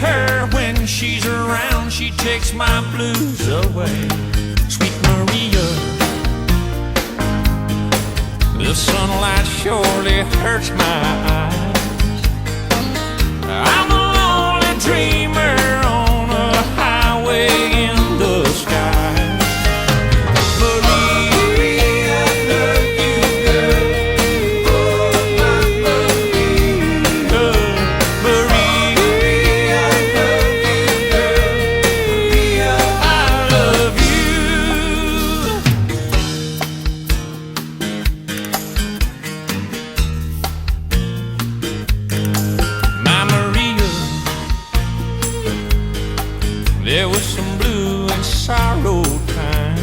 her when she's around. She takes my blues away. Sweet Maria, the sunlight surely hurts my eyes. I'm a lonely dreamer on a highway in the sky. Maria, I love you, girl. Oh, my Maria. Maria, I love you, girl. Maria, I love you. My Maria, there was some blue and sorrow time.